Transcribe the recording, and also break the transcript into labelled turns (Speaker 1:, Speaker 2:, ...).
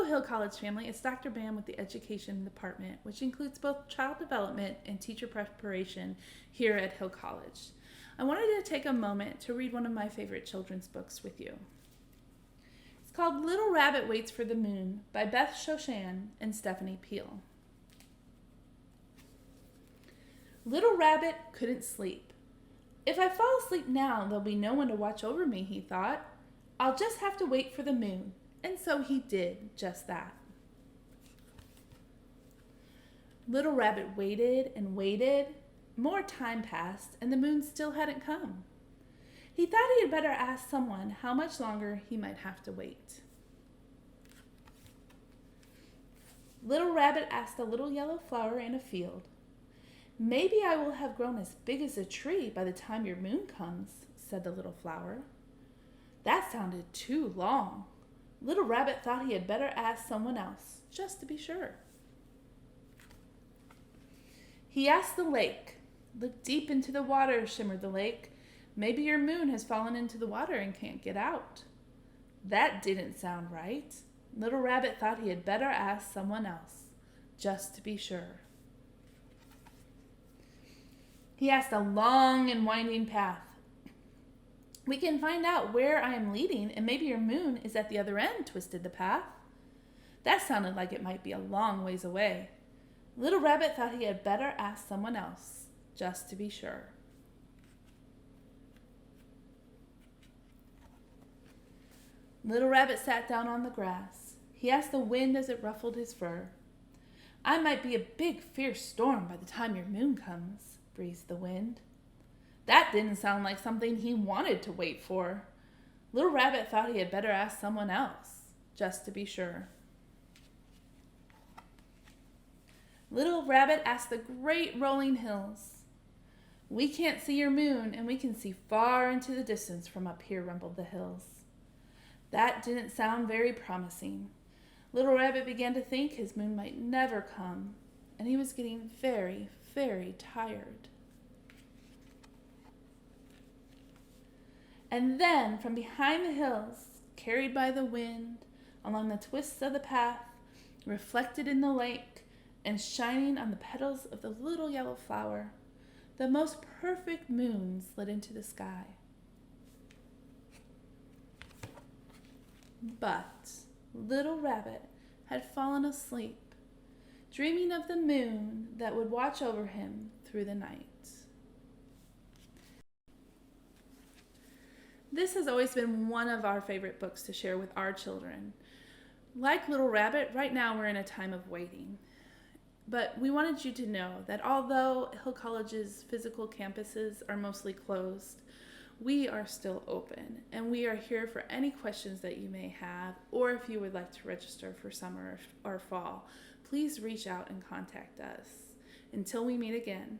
Speaker 1: Hello, Hill College family. It's Dr. Bam with the Education Department, which includes both child development and teacher preparation here at Hill College. I wanted to take a moment to read one of my favorite children's books with you. It's called Little Rabbit Waits for the Moon by Beth Shoshan and Stephanie Peel. Little Rabbit couldn't sleep. If I fall asleep now, there'll be no one to watch over me, he thought. I'll just have to wait for the moon. And so he did just that. Little Rabbit waited and waited. More time passed, and the moon still hadn't come. He thought he had better ask someone how much longer he might have to wait. Little Rabbit asked a little yellow flower in a field. Maybe I will have grown as big as a tree by the time your moon comes, said the little flower. That sounded too long. Little Rabbit thought he had better ask someone else, just to be sure. He asked the lake. Look deep into the water, shimmered the lake. Maybe your moon has fallen into the water and can't get out. That didn't sound right. Little Rabbit thought he had better ask someone else, just to be sure. He asked a long and winding path. We can find out where I am leading, and maybe your moon is at the other end, twisted the path. That sounded like it might be a long ways away. Little Rabbit thought he had better ask someone else, just to be sure. Little Rabbit sat down on the grass. He asked the wind as it ruffled his fur. I might be a big, fierce storm by the time your moon comes, breezed the wind. That didn't sound like something he wanted to wait for. Little Rabbit thought he had better ask someone else, just to be sure. Little Rabbit asked the great rolling hills. We can't see your moon, and we can see far into the distance from up here, rumbled the hills. That didn't sound very promising. Little Rabbit began to think his moon might never come, and he was getting very, very tired. And then, from behind the hills, carried by the wind, along the twists of the path, reflected in the lake, and shining on the petals of the little yellow flower, the most perfect moon slid into the sky. But Little Rabbit had fallen asleep, dreaming of the moon that would watch over him through the night. This has always been one of our favorite books to share with our children. Like Little Rabbit, right now we're in a time of waiting. But we wanted you to know that although Hill College's physical campuses are mostly closed, we are still open, and we are here for any questions that you may have, or if you would like to register for summer or fall, please reach out and contact us. Until we meet again,